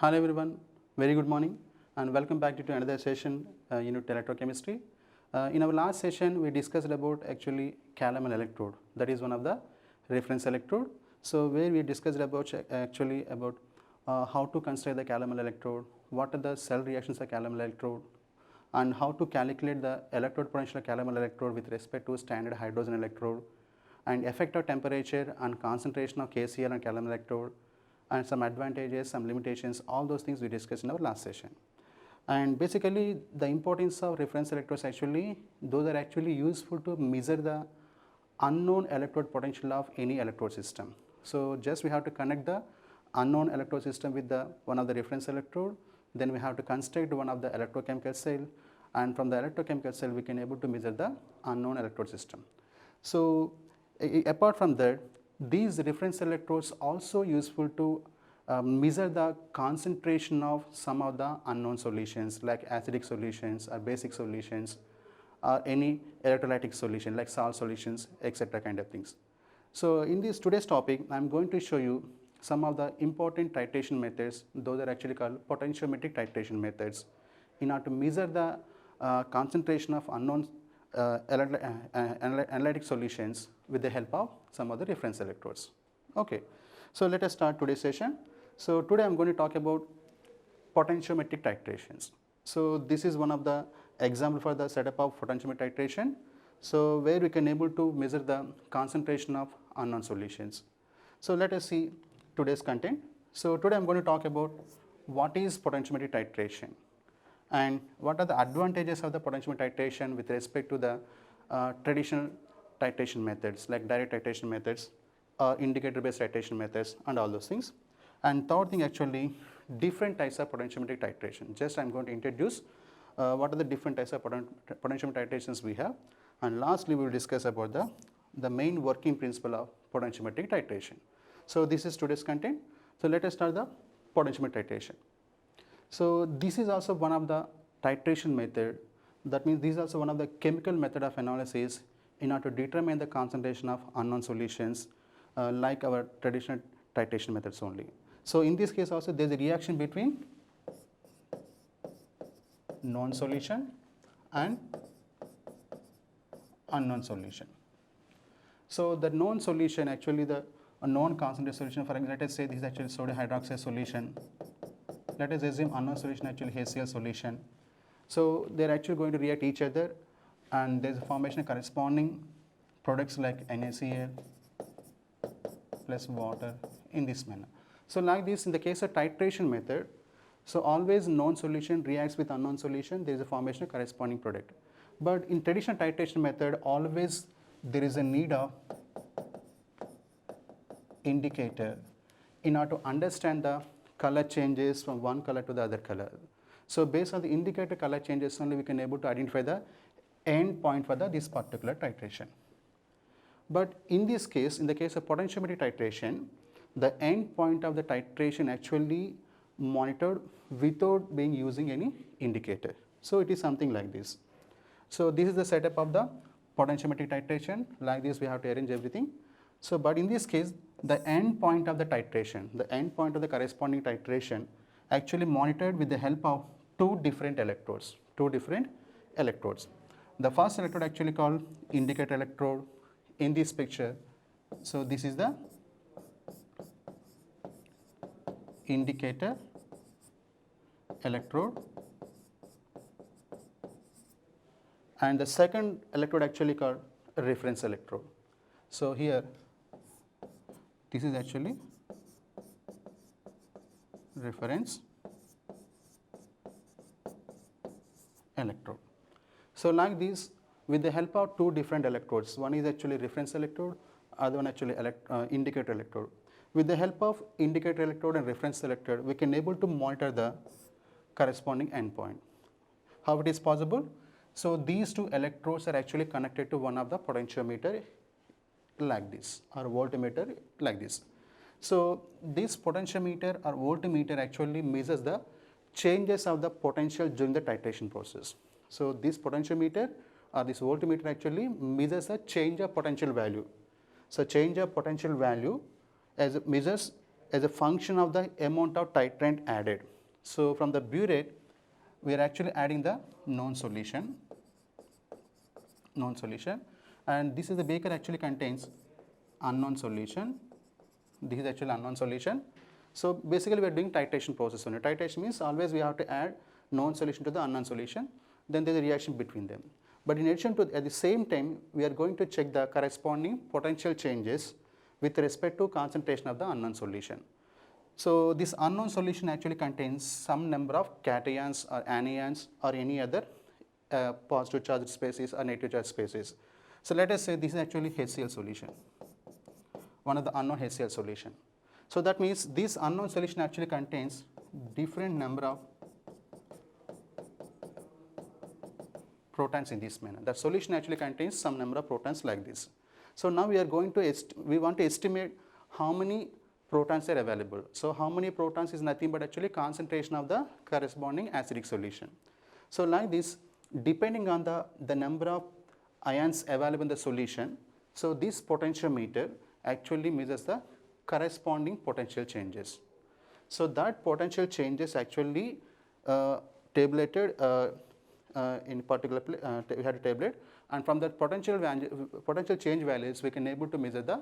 Hello everyone, very good morning and welcome back to another session unit electrochemistry. In our last session we discussed about actually Calomel electrode, that is one of the reference electrode. So where we discussed about actually about how to construct the Calomel electrode, what are the cell reactions of Calomel electrode and how to calculate the electrode potential of Calomel electrode with respect to standard hydrogen electrode and effect of temperature and concentration of KCl and Calomel electrode and some advantages, some limitations, all those things we discussed in our last session. And basically the importance of reference electrodes actually, those are actually useful to measure the unknown electrode potential of any electrode system. So just we have to connect the unknown electrode system with the one of the reference electrode, then we have to construct one of the electrochemical cell, and from the electrochemical cell we can able to measure the unknown electrode system. So apart from that, these reference electrodes also useful to measure the concentration of some of the unknown solutions like acidic solutions or basic solutions or any electrolytic solution like salt solutions, etc. kind of things. So in this today's topic, I am going to show you some of the important titration methods. Those are actually called potentiometric titration methods in order to measure the concentration of unknown analytic solutions with the help of some of the reference electrodes. Okay, so let us start today's session. So today I am going to talk about potentiometric titrations. So this is one of the example for the setup of potentiometric titration. So where we can able to measure the concentration of unknown solutions. So let us see today's content. So today I am going to talk about what is potentiometric titration and what are the advantages of the potentiometric titration with respect to the traditional titration methods like direct titration methods or indicator based titration methods and all those things. And third thing actually different types of potentiometric titration. Just I am going to introduce what are the different types of potentiometric titrations we have, and lastly we will discuss about the main working principle of potentiometric titration. So this is today's content. So let us start the potentiometric titration. So this is also one of the titration method. That means this is also one of the chemical method of analysis in order to determine the concentration of unknown solutions like our traditional titration methods only. So in this case also there is a reaction between known solution and unknown solution. So the known solution actually a known concentrated solution, for example let us say this is actually sodium hydroxide solution. Let us assume unknown solution actually HCl solution. So they are actually going to react each other and there is a formation of corresponding products like NaCl plus water in this manner. So like this in the case of titration method, so always known solution reacts with unknown solution, there is a formation of corresponding product. But in traditional titration method always there is a need of indicator in order to understand the color changes from one color to the other color. So based on the indicator color changes only we can able to identify the end point for this particular titration. But in this case, in the case of potentiometric titration, the end point of the titration actually monitored without being using any indicator. So it is something like this. So this is the setup of the potentiometric titration. Like this we have to arrange everything. So but in this case the end point of the titration, the end point of the corresponding titration actually monitored with the help of two different electrodes. The first electrode actually called indicator electrode in this picture. So this is the indicator electrode, and the second electrode actually called reference electrode. So here this is actually reference electrode. So like this with the help of two different electrodes, one is actually reference electrode, other one actually indicator electrode. With the help of indicator electrode and reference electrode we can able to monitor the corresponding endpoint. How it is possible? So these two electrodes are actually connected to one of the potentiometer like this or voltmeter like this. So this potentiometer or voltmeter actually measures the changes of the potential during the titration process. So this potentiometer or this voltmeter actually measures the change of potential value. So change of potential value as it measures as a function of the amount of titrant added. So from the burette, we are actually adding the known solution, and this is the beaker actually contains unknown solution. This is actually unknown solution. So basically we are doing titration process only. Titration means always we have to add known solution to the unknown solution, then there is a reaction between them. But in addition to, at the same time, we are going to check the corresponding potential changes with respect to concentration of the unknown solution. So this unknown solution actually contains some number of cations or anions or any other positive charged species or negative charged species. So let us say this is actually HCl solution, one of the unknown HCl solution. So that means this unknown solution actually contains different number of protons in this manner. The solution actually contains some number of protons like this. So now we are going to we want to estimate how many protons are available. So how many protons is nothing but actually concentration of the corresponding acidic solution. So like this, depending on the number of ions available in the solution, so this potentiometer actually measures the corresponding potential changes. So that potential changes actually tabulated in particular, we had a tablet, and from that potential change values, we can able to measure the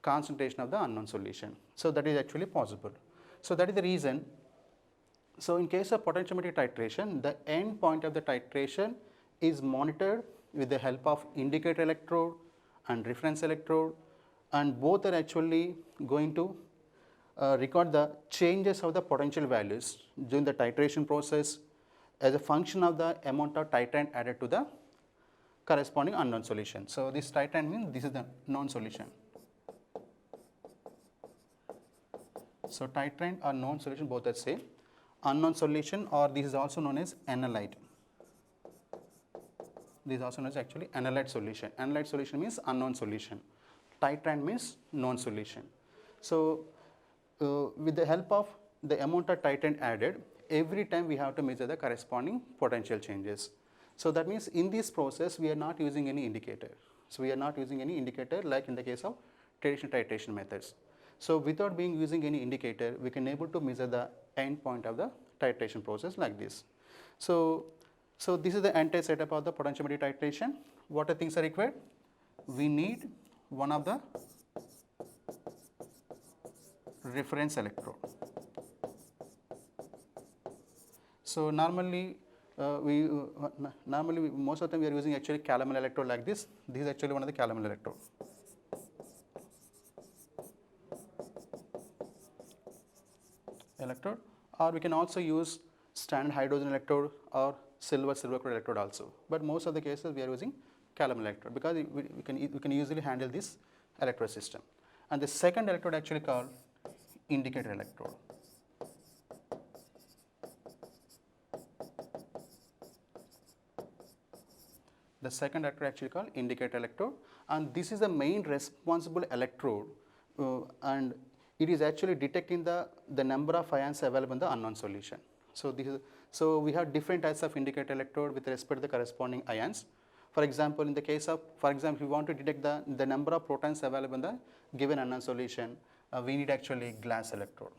concentration of the unknown solution. So that is actually possible. So that is the reason. So in case of potentiometer titration, the end point of the titration is monitored with the help of indicator electrode and reference electrode, and both are actually going to record the changes of the potential values during the titration process as a function of the amount of titrant added to the corresponding unknown solution. So this titrant means this is the known solution. So titrant or known solution both are same. Unknown solution, or this is also known as analyte. This is also known as actually analyte solution. Analyte solution means unknown solution. Titrant means known solution. So with the help of the amount of titrant added, every time we have to measure the corresponding potential changes. So that means in this process we are not using any indicator. So we are not using any indicator like in the case of traditional titration methods. So without using any indicator, we can able to measure the end point of the titration process like this. So this is the entire setup of the potentiometer titration. What are things are required? We need one of the reference electrode. So normally most of the time we are using actually calomel electrode like this. This is actually one of the calomel electrode. Or we can also use standard hydrogen electrode or silver chloride electrode also. But most of the cases we are using calomel electrode because we can easily handle this electrode system. And the second electrode actually called indicator electrode. The second electrode actually called indicator electrode, and this is the main responsible electrode and it is actually detecting the number of ions available in the unknown solution. So we have different types of indicator electrode with respect to the corresponding ions. For example, in the case of, if we want to detect the number of protons available in the given unknown solution, we need actually glass electrode.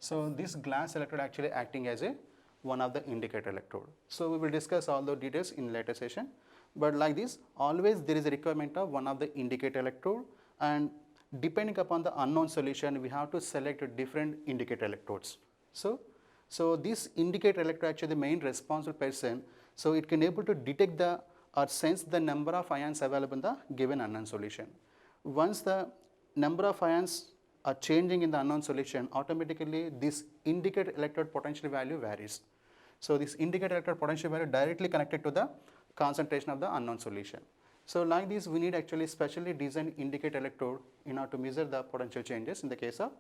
So this glass electrode actually acting as one of the indicator electrode. So we will discuss all the details in later session. But like this, always there is a requirement of one of the indicator electrode, and depending upon the unknown solution, we have to select different indicator electrodes. So this indicator electrode actually the main responsible person. So it can able to detect or sense the number of ions available in the given unknown solution. Once the number of ions are changing in the unknown solution, automatically this indicator electrode potential value varies. So this indicator electrode potential value directly connected to the concentration of the unknown solution. So like this, we need actually specially designed indicator electrode in order to measure the potential changes in the case of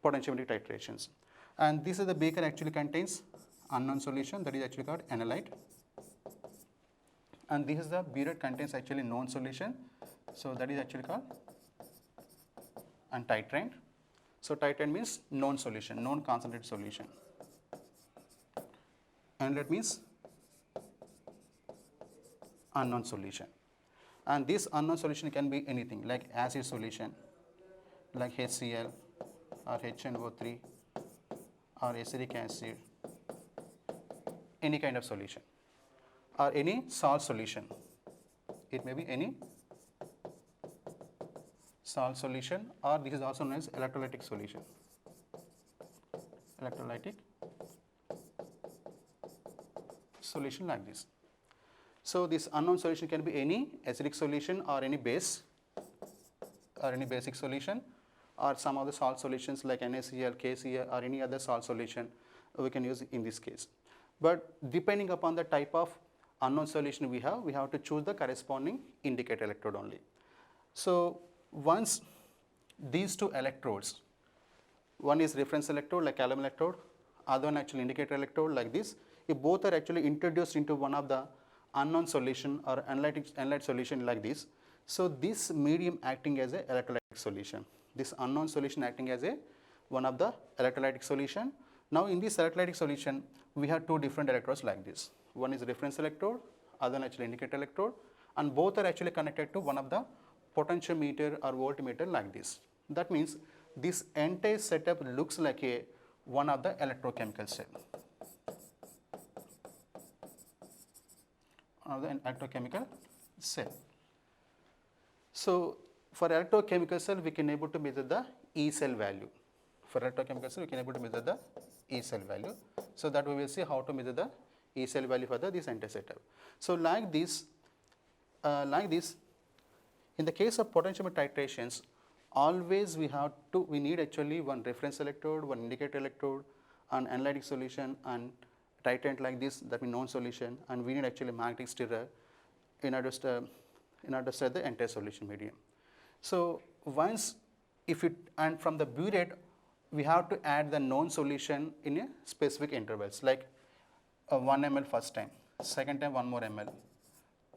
potentiometer titrations. And this is the beaker actually contains unknown solution, that is actually called analyte. And this is the burette contains actually known solution, so that is actually called and titrant. So titrant means known solution, known concentrated solution. Analyte means unknown solution. And this unknown solution can be anything like acid solution like HCl or HNO3 or acetic acid, any kind of solution, or any salt solution. It may be any salt solution, or this is also known as electrolytic solution. Electrolytic solution like this. So this unknown solution can be any acidic solution or any base or any basic solution, or some other salt solutions like NaCl, KCl, or any other salt solution we can use in this case. But depending upon the type of unknown solution we have to choose the corresponding indicator electrode only. So once these two electrodes, one is reference electrode like calomel electrode, other one actually indicator electrode like this, if both are actually introduced into one of the unknown solution or analyte solution like this, so this medium acting as a electrolytic solution, this unknown solution acting as a one of the electrolytic solution. Now in this electrolytic solution we have two different electrodes like this, one is reference electrode, other one actually indicator electrode, and both are actually connected to one of the potentiometer or voltmeter like this. That means this entire setup looks like a one of the electrochemical cell. Of the electrochemical cell. So for electrochemical cell we can able to measure the E cell value. For electrochemical cell we can able to measure the E cell value. So that we will see how to measure the E cell value for this entire setup. So like this, in the case of potentiometer titrations, always we need actually one reference electrode, one indicator electrode, an analytic solution, and titrant like this, that means known solution, and we need actually magnetic stirrer in order to stir the entire solution medium. So once and from the burette we have to add the known solution in a specific intervals, like 1 ml first time, second time 1 more ml,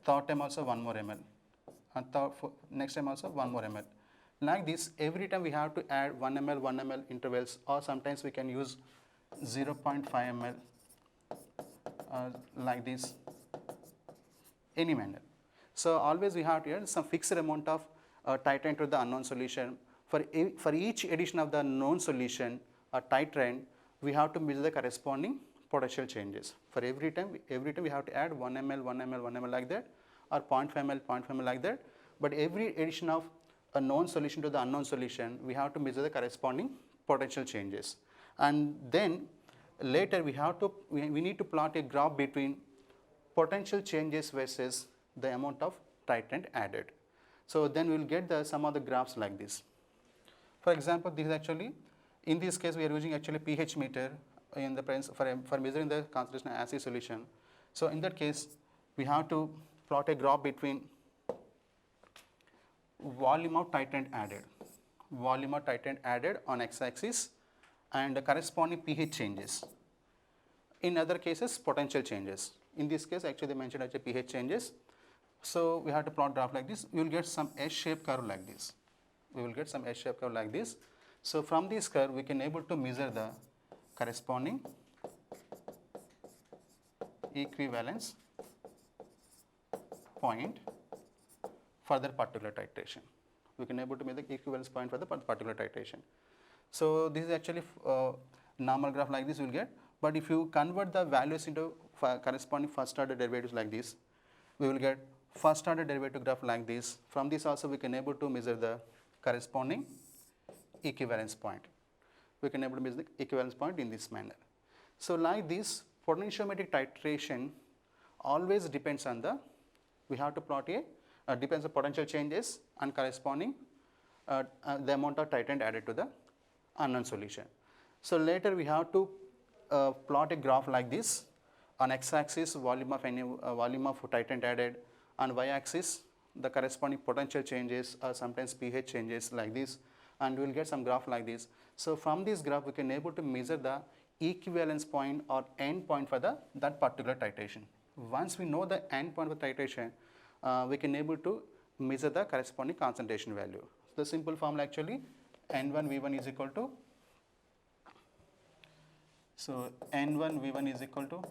third time also 1 more ml, and next time also 1 more ml. Like this, every time we have to add 1 ml intervals, or sometimes we can use 0.5 ml like this, any manner. So always we have to add some fixed amount of titrant to the unknown solution. For each addition of the known solution or titrant, we have to measure the corresponding potential changes. For every time we have to add 1 ml, 1 ml, 1 ml like that, or 0.5 ml, 0.5 ml like that. But every addition of a known solution to the unknown solution, we have to measure the corresponding potential changes. And then later we need to plot a graph between potential changes versus the amount of titrant added. So then we will get some of the graphs like this. For example, this is actually, in this case we are using actually pH meter in the presence for measuring the concentration of acid solution. So in that case we have to plot a graph between volume of titrant added on x-axis and the corresponding pH changes. In other cases potential changes. In this case actually they mentioned actually pH changes. So we have to plot graph like this. We will get some S-shaped curve like this. So from this curve we can able to measure the corresponding equivalence point for that particular titration. We can able to measure the equivalence point for the particular titration. So this is actually normal graph like this you will get. But if you convert the values into corresponding first order derivatives like this, we will get first order derivative graph like this. From this also we can able to measure the corresponding equivalence point. We can able to measure the equivalence point in this manner. So like this, potentiometric titration always depends on we have to plot depends on potential changes and corresponding the amount of titrant added to the unknown solution. So later we have to plot a graph like this. On x-axis volume of titrant added, on y-axis the corresponding potential changes or sometimes pH changes like this, and we will get some graph like this. So from this graph we can able to measure the equivalence point or end point for that particular titration. Once we know the end point of the titration, we can able to measure the corresponding concentration value. The simple formula actually N1V1 is equal to, so N1V1 is equal to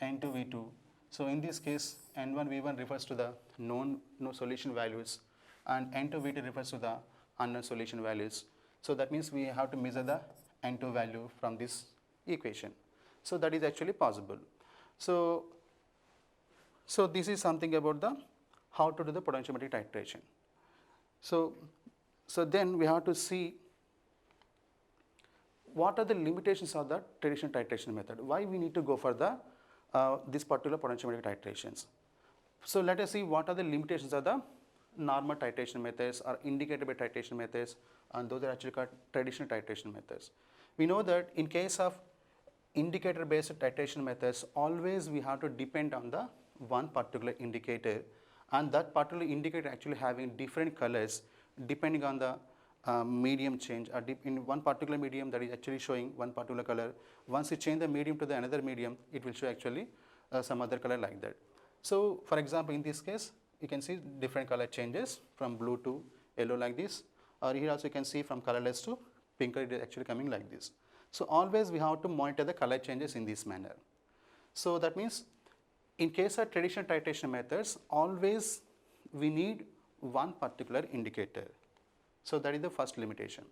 N2V2 So in this case, N1 V1 refers to the known solution values, and N2 V2 refers to the unknown solution values. So that means we have to measure the N2 value from this equation. So that is actually possible. So this is something about the how to do the potentiometric titration. So then we have to see what are the limitations of the traditional titration method. Why we need to go for the this particular potentiometric titrations. So let us see what are the limitations of the normal titration methods or indicator based titration methods, and those are actually called traditional titration methods. We know that in case of indicator based titration methods, always we have to depend on the one particular indicator, and that particular indicator actually having different colors depending on the medium change, or in one particular medium that is actually showing one particular color. Once you change the medium to the another medium, it will show actually some other color like that. So for example, in this case, you can see different color changes from blue to yellow like this, or here also you can see from colorless to pink, it is actually coming like this. So always we have to monitor the color changes in this manner. So that means in case of traditional titration methods, always we need one particular indicator. So that is the first limitation.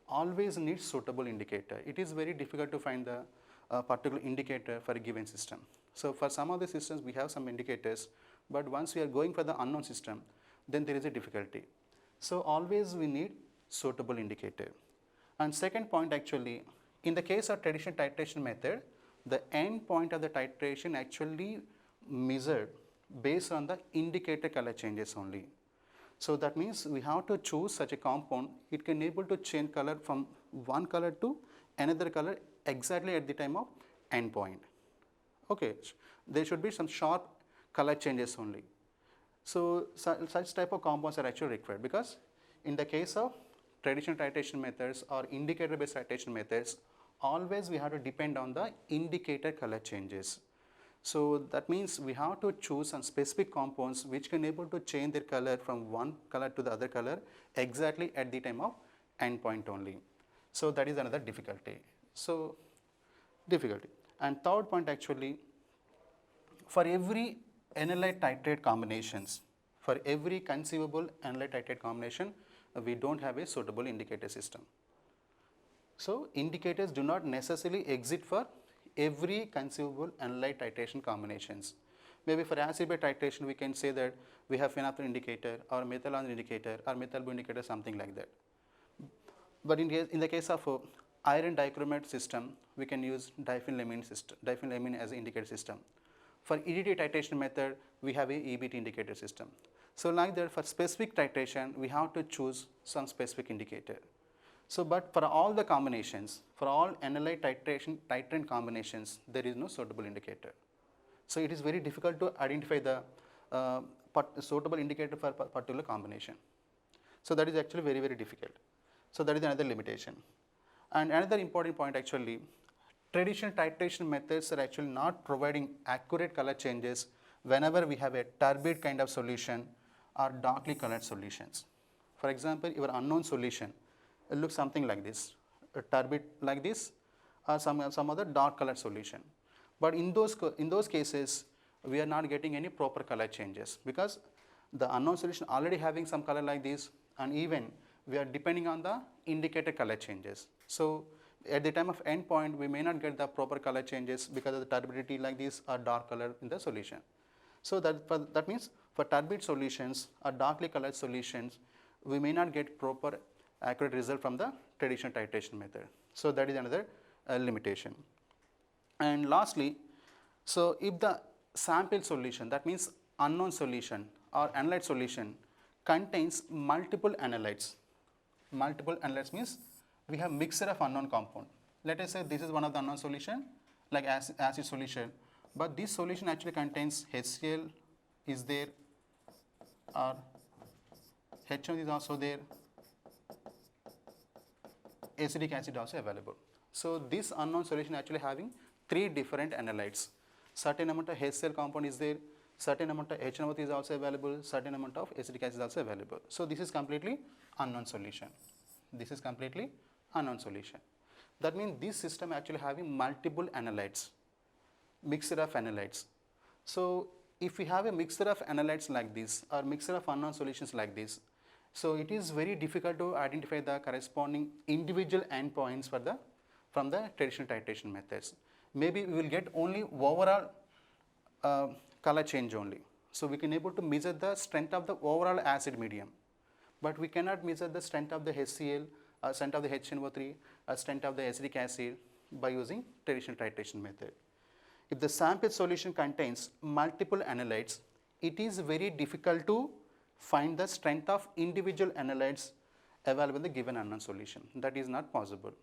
Always need suitable indicator. It is very difficult to find the particular indicator for a given system. So for some of the systems we have some indicators, but once we are going for the unknown system, then there is a difficulty. So always we need suitable indicator. And second point, actually, in the case of traditional titration method, the end point of the titration actually measured based on the indicator color changes only. So that means we have to choose such a compound, it can able to change color from one color to another color exactly at the time of end point. Okay, there should be some sharp color changes only. So such type of compounds are actually required, because in the case of traditional titration methods or indicator based titration methods, always we have to depend on the indicator color changes. So that means we have to choose some specific compounds which can able to change their color from one color to the other color exactly at the time of end point only. So that is another difficulty. And third point, actually, for every analyte titrate combinations, for every conceivable analyte titrate combination, we don't have a suitable indicator system. So indicators do not necessarily exist for every conceivable analyte titration combinations. Maybe for acid-base titration, we can say that we have phenolphthalein indicator or methanol indicator or methyl indicator, something like that. But in the case of iron dichromate system, we can use diphenylamine as an indicator system. For EDT titration method, we have a EBT indicator system. So like that, for specific titration, we have to choose some specific indicator. So, but for all the combinations, for all analyte titrant combinations, there is no suitable indicator. So it is very difficult to identify the suitable indicator for a particular combination. So that is actually very, very difficult. So that is another limitation. And another important point, actually, traditional titration methods are actually not providing accurate color changes whenever we have a turbid kind of solution or darkly colored solutions. For example, your unknown solution, it looks something like this, a turbid like this, or some other dark colored solution. But in those cases, we are not getting any proper color changes, because the unknown solution already having some color like this, and even we are depending on the indicator color changes. So at the time of end point, we may not get the proper color changes because of the turbidity like this or dark color in the solution. So that means for turbid solutions or darkly colored solutions, we may not get proper accurate result from the traditional titration method. So that is another limitation. And lastly, so if the sample solution, that means unknown solution or analyte solution, contains multiple analytes means we have mixture of unknown compound. Let us say this is one of the unknown solution, like acid solution, but this solution actually contains HCl is there, or H1 is also there, acetic acid also available. So this unknown solution actually having 3 different analytes. Certain amount of HCl compound is there, certain amount of H1 is also available, certain amount of acetic acid is also available. So this is completely unknown solution. This is completely unknown solution. That means this system actually having multiple analytes, mixture of analytes. So if we have a mixture of analytes like this or mixture of unknown solutions like this, so it is very difficult to identify the corresponding individual endpoints for the from the traditional titration methods. Maybe we will get only overall color change only. So we can able to measure the strength of the overall acid medium, but we cannot measure the strength of the HCl, strength of the HNO3, strength of the acetic acid by using traditional titration method. If the sample solution contains multiple analytes, it is very difficult to find the strength of individual analytes available in the given unknown solution. That is not possible.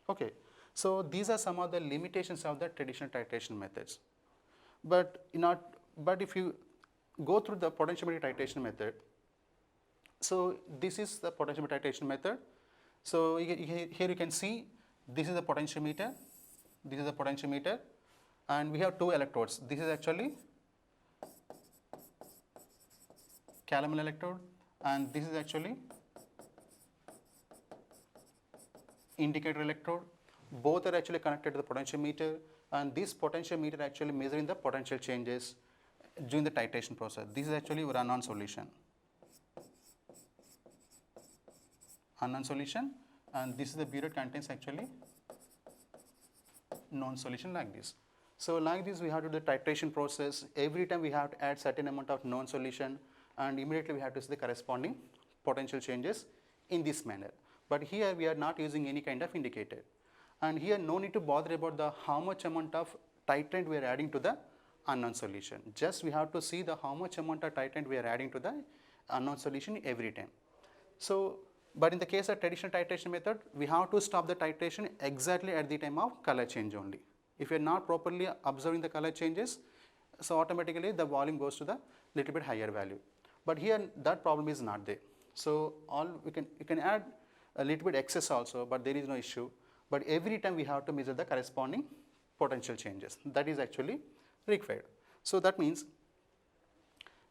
Okay. So these are some of the limitations of the traditional titration methods. But if you go through the potentiometer titration method, so this is the potentiometer titration method. So here you can see this is the potentiometer, this is the potentiometer, and we have two electrodes. This is actually calomel electrode, and this is actually indicator electrode. Both are actually connected to the potentiometer, and this potentiometer actually measuring the potential changes during the titration process. This is actually our unknown solution. Unknown solution, and this is the burette contains actually known solution like this. So like this we have to do the titration process. Every time we have to add certain amount of known solution, and immediately we have to see the corresponding potential changes in this manner. But here we are not using any kind of indicator, and here no need to bother about the how much amount of titrant we are adding to the unknown solution. Just we have to see the how much amount of titrant we are adding to the unknown solution every time. So but in the case of traditional titration method, we have to stop the titration exactly at the time of color change only. If you are not properly observing the color changes, so automatically the volume goes to the little bit higher value. But here that problem is not there. So you can add a little bit excess also, but there is no issue. But every time we have to measure the corresponding potential changes. That is actually required. So that means,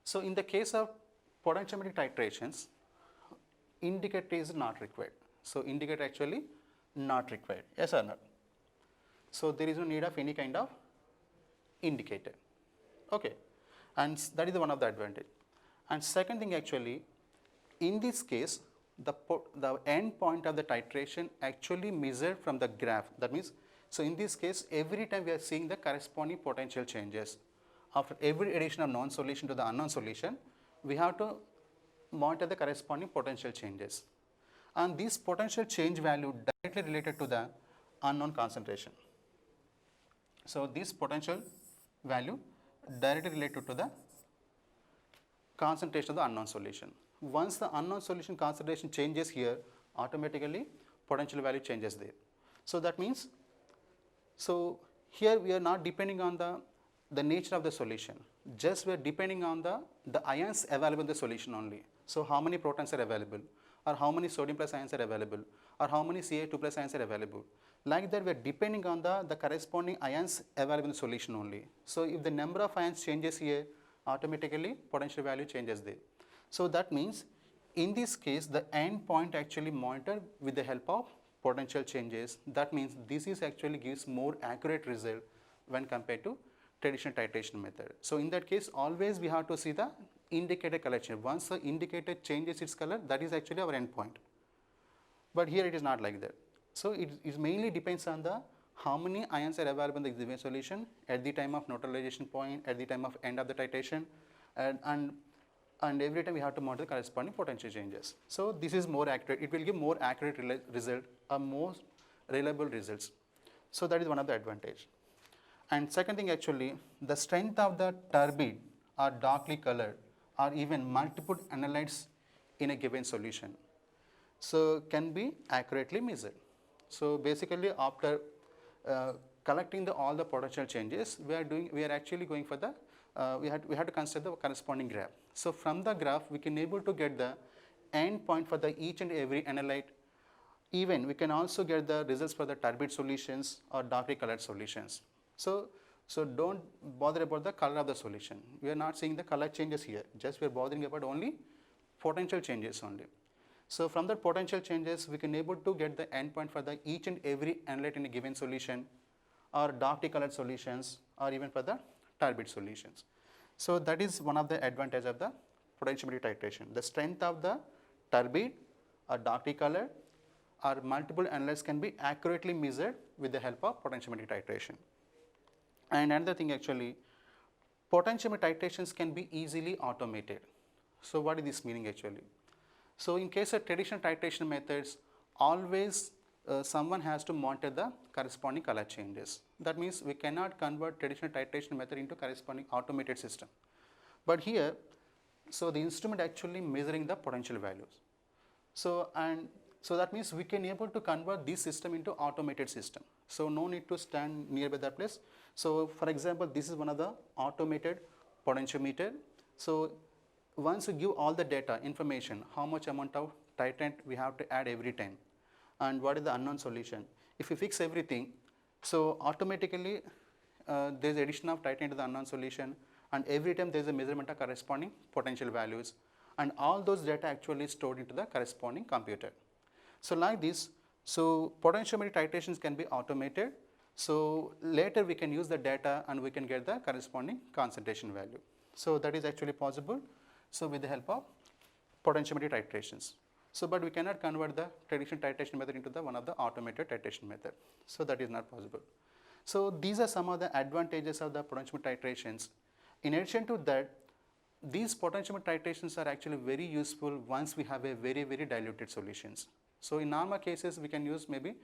so in the case of potentiometric titrations, indicator is not required. So indicator actually not required. Yes or not? So there is no need of any kind of indicator. Okay, and that is one of the advantage. And second thing actually, in this case, the end point of the titration actually measured from the graph. That means, so in this case, every time we are seeing the corresponding potential changes. After every addition of known solution to the unknown solution, we have to monitor the corresponding potential changes. And this potential change value directly related to the unknown concentration. So this potential value directly related to the concentration of the unknown solution. Once the unknown solution concentration changes here, automatically potential value changes there. So that means, so here we are not depending on the nature of the solution, just we are depending on the ions available in the solution only. So how many protons are available, or how many sodium plus ions are available, or how many Ca2 plus ions are available. Like that we are depending on the corresponding ions available in the solution only. So if the number of ions changes here, automatically potential value changes there. So that means in this case the end point actually monitored with the help of potential changes. That means this is actually gives more accurate result when compared to traditional titration method. So in that case always we have to see the indicator color change. Once the indicator changes its color, that is actually our end point. But here it is not like that. So it mainly depends on the how many ions are available in the given solution at the time of neutralization point, at the time of end of the titration, and every time we have to monitor the corresponding potential changes. So this is more accurate. It will give more accurate result, or more reliable results. So that is one of the advantage. And second thing actually, the strength of the turbid or darkly colored or even multiple analytes in a given solution, so can be accurately measured. So basically after collecting all the potential changes, we are actually going for the we have to consider the corresponding graph. So from the graph we can able to get the end point for the each and every analyte. Even we can also get the results for the turbid solutions or darkly colored solutions. So don't bother about the color of the solution. We are not seeing the color changes here. Just we are bothering about only potential changes only. So from the potential changes, we can able to get the endpoint for the each and every analyte in a given solution, or darkly colored solutions, or even for the turbid solutions. So that is one of the advantage of the potentiometric titration. The strength of the turbid or darkly colored or multiple analytes can be accurately measured with the help of potentiometric titration. And another thing actually, potentiometric titrations can be easily automated. So what is this meaning actually? So in case of traditional titration methods, always someone has to monitor the corresponding color changes. That means we cannot convert traditional titration method into corresponding automated system. But here, so the instrument actually measuring the potential values. So that means we can able to convert this system into automated system. So no need to stand nearby that place. So for example, this is one of the automated potentiometer. So once you give all the data, information, how much amount of titrant we have to add every time, and what is the unknown solution. If you fix everything, so automatically there is addition of titrant to the unknown solution, and every time there is a measurement of corresponding potential values, and all those data actually stored into the corresponding computer. So like this, so potentiometric titrations can be automated. So later we can use the data and we can get the corresponding concentration value. So that is actually possible. So with the help of potentiometric titrations. So but we cannot convert the traditional titration method into the one of the automated titration method. So that is not possible. So these are some of the advantages of the potentiometric titrations. In addition to that, these potentiometric titrations are actually very useful once we have a very diluted solutions. So in normal cases we can use maybe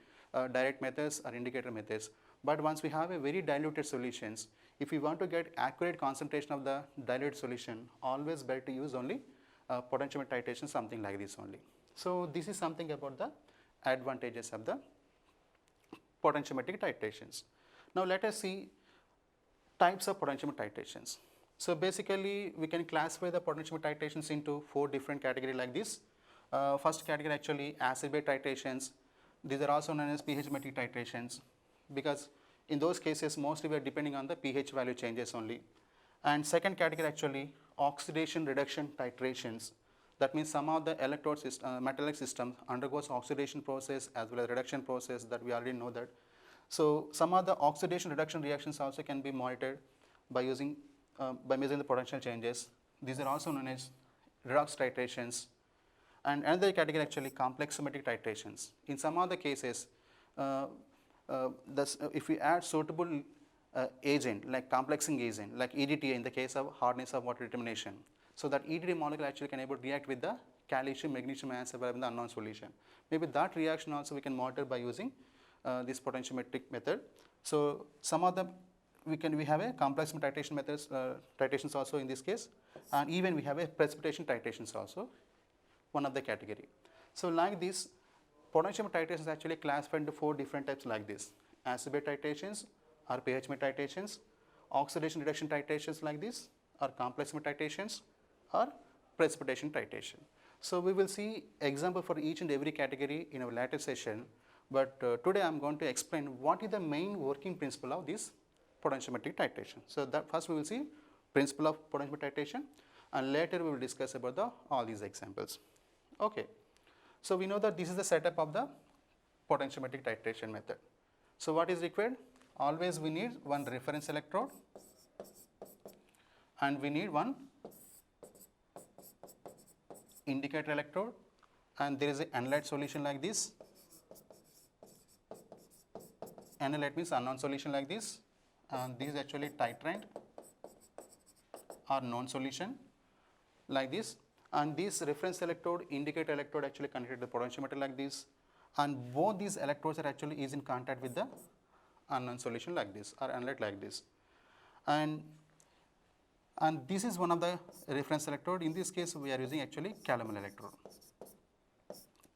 direct methods or indicator methods, but once we have a very diluted solutions, if we want to get accurate concentration of the diluted solution, always better to use only potentiometric titration, something like this only. So this is something about the advantages of the potentiometric titrations. Now let us see types of potentiometric titrations. So basically we can classify the potentiometric titrations into 4 different categories like this. First category actually acid-base titrations. These are also known as pH metric titrations, because in those cases mostly we are depending on the pH value changes only. And second category actually oxidation reduction titrations. That means some of the electrode metallic system undergoes oxidation process as well as reduction process, that we already know that. So some of the oxidation reduction reactions also can be monitored by using by measuring the potential changes. These are also known as redox titrations. And another category actually complexometric titrations. In some other cases, if we add suitable agent like complexing agent like EDTA in the case of hardness of water determination, so that EDTA molecule actually can able to react with the calcium, magnesium ions available in the unknown solution. Maybe that reaction also we can monitor by using this potentiometric method. So some of them we have a complex titration methods, titrations also in this case, and even we have a precipitation titrations also, one of the category. So like this, potentiometric titrations actually classified into 4 different types like this: acid-base titrations or pH metric titrations, oxidation reduction titrations like this, or complex titrations, or precipitation titration. So we will see example for each and every category in our later session, but today I am going to explain what is the main working principle of this potentiometric titration. So that first we will see principle of potentiometric titration, and later we will discuss about all these examples. Okay. So we know that this is the setup of the potentiometric titration method. So what is required? Always we need one reference electrode and we need one indicator electrode, and there is an analyte solution like this. Analyte means unknown solution like this, and this is actually titrant or known solution like this. And this reference electrode, indicator electrode actually connected to the potentiometer like this, and both these electrodes are actually is in contact with the unknown solution like this or analyte like this. And this is one of the reference electrode. In this case we are using actually calomel electrode.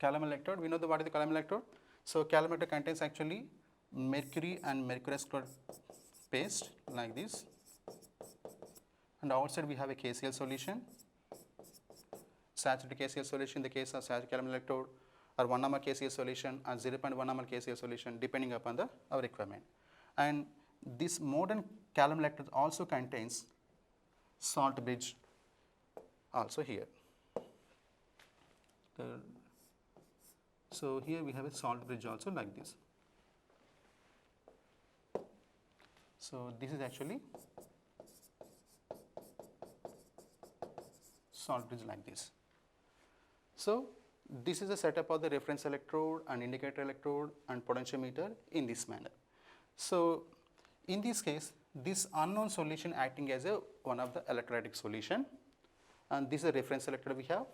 Calomel electrode, we know what is the calomel electrode. So calomel electrode contains actually mercury and mercurous chloride paste like this, and outside we have a KCl solution, saturated KCl solution in the case of saturated calomel electrode, or 1 ml KCl solution or 0.1 ml KCl solution depending upon our requirement. And this modern calomel electrode also contains salt bridge also here. So here we have a salt bridge also like this. So this is actually salt bridge like this. So this is the setup of the reference electrode and indicator electrode and potentiometer in this manner. So in this case, this unknown solution acting as one of the electrolytic solution, and this is a reference electrode we have,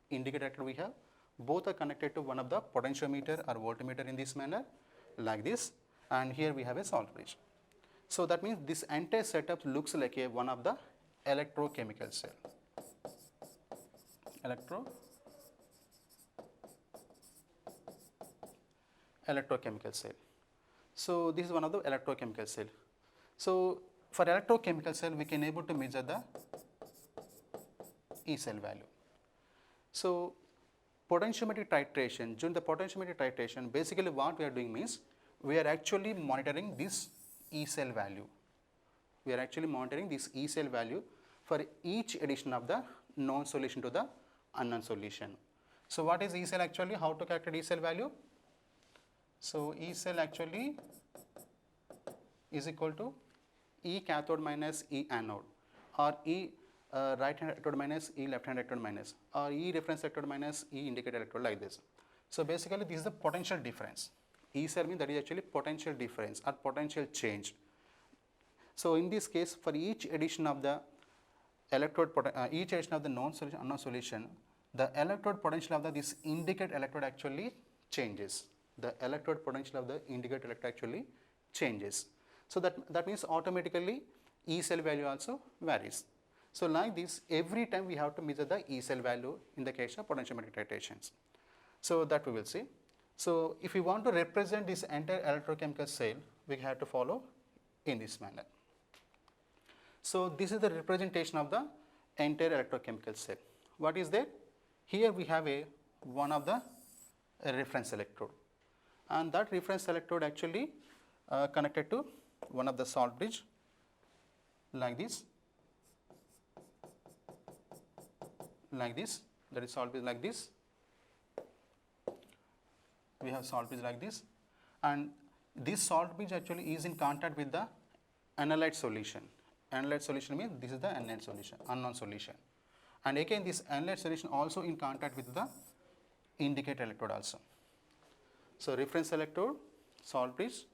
indicator electrode we have, both are connected to one of the potentiometer or voltmeter in this manner like this, and here we have a salt bridge. So that means this entire setup looks like one of the electrochemical cell. Electrochemical cell. So this is one of the electrochemical cell. So for electrochemical cell, we can able to measure the E cell value. So potentiometric titration, during the potentiometric titration, basically what we are doing means we are actually monitoring this E cell value. We are actually monitoring this E cell value for each addition of the known solution to the unknown solution. So what is E cell actually? How to calculate E cell value? So E cell actually is equal to E cathode minus E anode, or E right hand electrode minus E left hand electrode minus, or E reference electrode minus E indicator electrode like this. So basically this is the potential difference. E cell means that is actually potential difference or potential change. So in this case, for each addition of the electrode, each addition of the known solution, unknown solution, the electrode potential of this indicator electrode actually changes. The electrode potential of the indicator electrode actually changes. So that means automatically E cell value also varies. So like this, every time we have to measure the E cell value in the case of potentiometric titrations. So that we will see. So if we want to represent this entire electrochemical cell, we have to follow in this manner. So this is the representation of the entire electrochemical cell. What is there? Here we have one of the reference electrode, and that reference electrode actually connected to one of the salt bridge like this, that is salt bridge like this. We have salt bridge like this, and this salt bridge actually is in contact with the analyte solution. Analyte solution means this is the analyte solution, unknown solution, and again this analyte solution also in contact with the indicator electrode also. So reference electrode, salt bridge,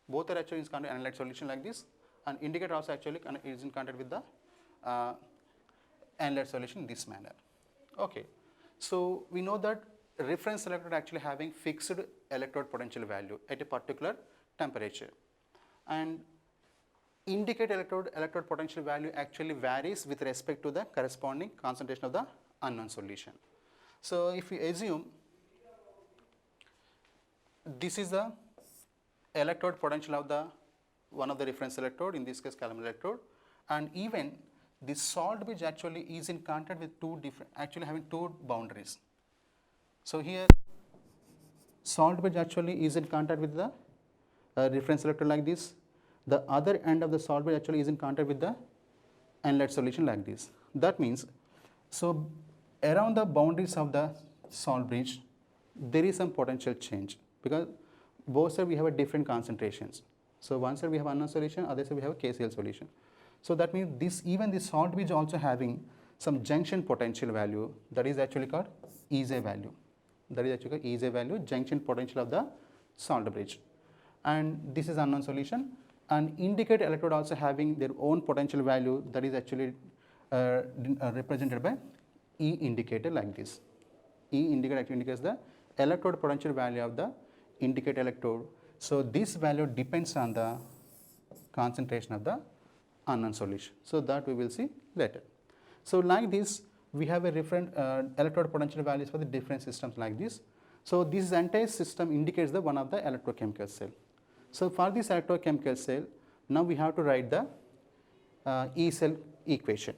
both are actually in contact with analyte solution like this, and indicator also actually is in contact with the analyte solution in this manner. Okay, so we know that reference electrode actually having fixed electrode potential value at a particular temperature, and indicator electrode potential value actually varies with respect to the corresponding concentration of the unknown solution. So if we assume this is the electrode potential of the one of the reference electrode, in this case calomel electrode, and even this salt bridge actually is in contact with actually having two boundaries. So here salt bridge actually is in contact with the reference electrode like this. The other end of the salt bridge actually is in contact with the analyte solution like this. That means, so around the boundaries of the salt bridge, there is some potential change, because both sides we have a different concentrations. So one side we have unknown solution, other side we have a KCl solution. So that means even this salt bridge also having some junction potential value, that is actually called EZ value. That is actually called EZ value, junction potential of the salt bridge. And this is unknown solution. And indicator electrode also having their own potential value, that is actually represented by E indicator like this. E indicator actually indicates the electrode potential value of the indicator electrode. So this value depends on the concentration of the unknown solution. So that we will see later. So like this, we have a different electrode potential values for the different systems like this. So this entire system indicates the one of the electrochemical cell. So for this electrochemical cell, now we have to write the E cell equation.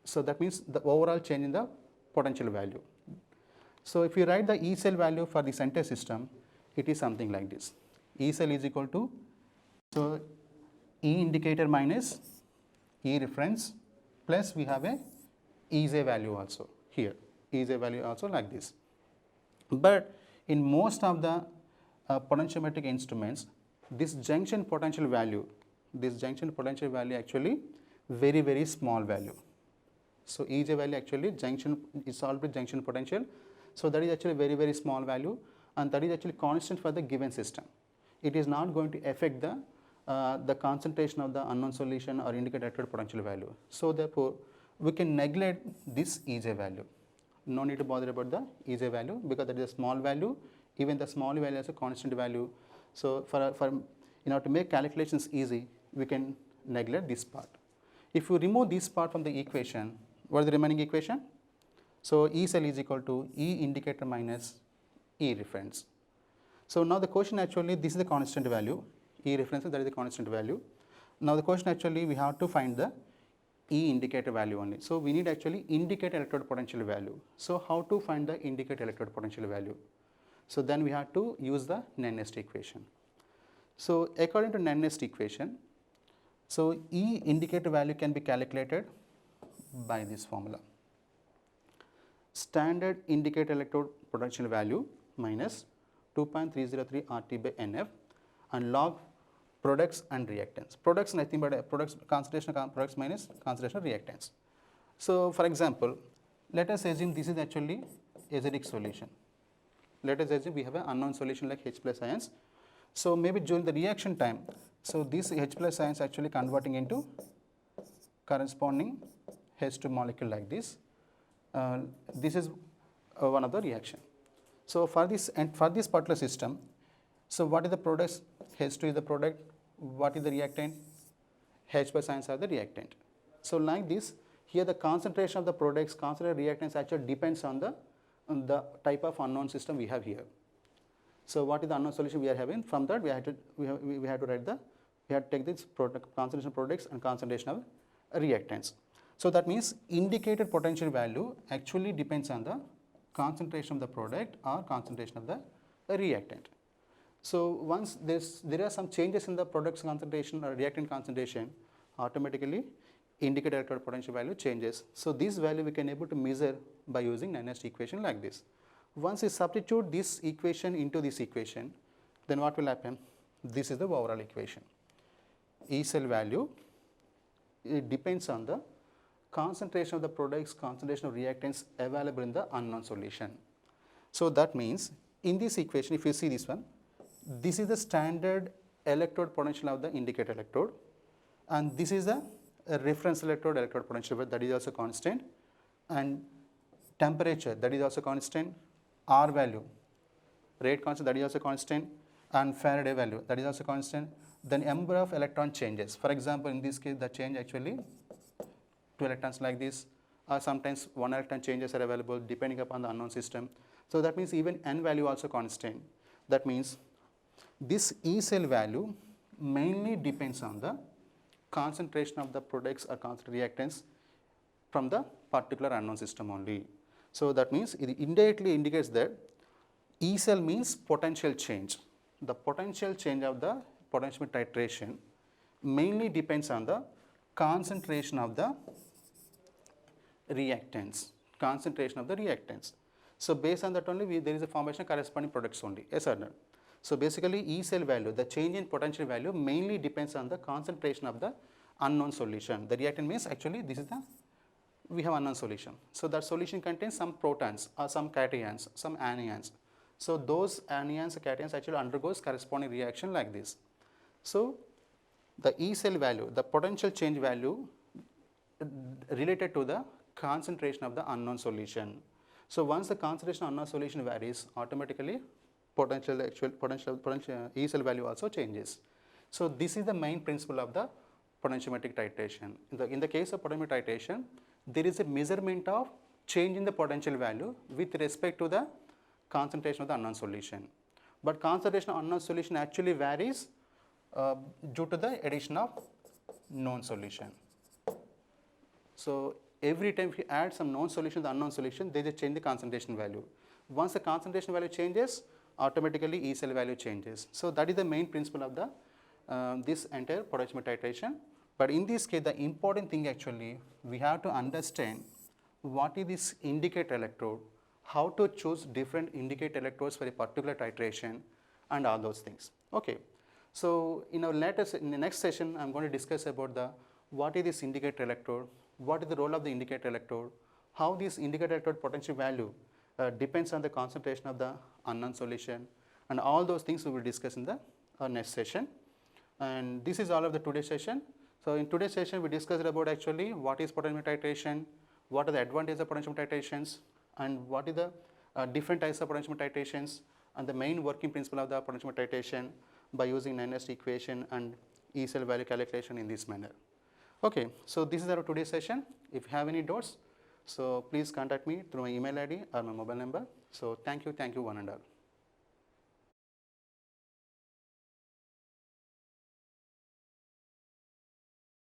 So that means the overall change in the potential value. So if you write the E cell value for this entire system, it is something like this. E cell is equal to, so E indicator minus E reference plus we have a EZ value also here, EZ value also like this. But in most of the potentiometric instruments, this junction potential value actually very small value. So EJ value actually junction is always junction potential. So that is actually very small value, and that is actually constant for the given system. It is not going to affect the concentration of the unknown solution or indicated electrode potential value. So therefore, we can neglect this EJ value. No need to bother about the EJ value because that is a small value. Even the small value is a constant value. So for in order to make calculations easy, we can neglect this part. If you remove this part from the equation, what is the remaining equation? So E cell is equal to E indicator minus E reference. So now the question actually, this is the constant value, E reference, that is the constant value. Now the question actually, we have to find the E indicator value only. So we need actually indicate electrode potential value. So how to find the indicate electrode potential value? So then we have to use the Nenest equation. So according to Nenest equation, so E indicator value can be calculated by this formula. Standard indicate electrode potential value minus 2.303 RT by NF and log products and reactants. Products nothing but products, concentration of products minus concentration of reactants. So for example, let us assume this is actually acidic solution. Let us assume we have an unknown solution like H plus ions. So maybe during the reaction time, so this H plus ions actually converting into corresponding H2 molecule like this. This is one of the reaction. So for this and for this particular system, so what is the products? H2 is the product. What is the reactant? H plus ions are the reactant. So like this, here the concentration of the products, concentration of reactants actually depends on the type of unknown system we have here. So what is the unknown solution we are having? From that we have to write we have to take this concentration of products and concentration of reactants. So that means indicated potential value actually depends on the concentration of the product or concentration of the reactant. So once there are some changes in the product's concentration or reactant concentration, automatically indicated electrode potential value changes. So this value we can able to measure by using Nenest equation like this. Once you substitute this equation into this equation, then what will happen? This is the overall equation. E cell value, it depends on the concentration of the products, concentration of reactants available in the unknown solution. So that means in this equation, if you see this one, this is the standard electrode potential of the indicator electrode, and this is the reference electrode potential, that is also constant, and temperature, that is also constant, R value, rate constant, that is also constant, and Faraday value, that is also constant. Then number of electron changes. For example, in this case, the change actually 2 electrons like this, or sometimes 1 electron changes are available depending upon the unknown system. So that means even N value also constant. That means this E cell value mainly depends on the concentration of the products or reactants from the particular unknown system only. So that means it indirectly indicates that E cell means potential change. The potential change of the potential titration mainly depends on the concentration of the reactants. So based on that only there is a formation of corresponding products only, yes or no? So basically E cell value, the change in potential value mainly depends on the concentration of the unknown solution. The reactant means actually this is we have unknown solution. So that solution contains some protons or some cations, some anions. So those anions or cations actually undergoes corresponding reaction like this. So the E cell value, the potential change value related to the concentration of the unknown solution. So once the concentration of unknown solution varies, automatically potential E cell value also changes. So this is the main principle of the potentiometric titration. In the case of potentiometric titration, there is a measurement of change in the potential value with respect to the concentration of the unknown solution. But concentration of unknown solution actually varies due to the addition of known solution. So every time if you add some known solution to the unknown solution, they just change the concentration value. Once the concentration value changes, automatically E cell value changes. So that is the main principle of the this entire potentiometric titration. But in this case, the important thing actually, we have to understand what is this indicator electrode, how to choose different indicator electrodes for a particular titration, and all those things. Okay. So in the next session, I'm going to discuss about what is this indicator electrode, what is the role of the indicator electrode, how this indicator electrode potential value depends on the concentration of the unknown solution, and all those things we will discuss in the next session. And this is all of the today's session. So in today's session we discussed about actually what is potentiometer titration, what are the advantages of potentiometer titrations, and what is the different types of potentiometer titrations, and the main working principle of the potentiometer titration by using Nernst equation and E cell value calculation in this manner. Okay, so this is our today's session. If you have any doubts, so please contact me through my email ID or my mobile number. So thank you one and all.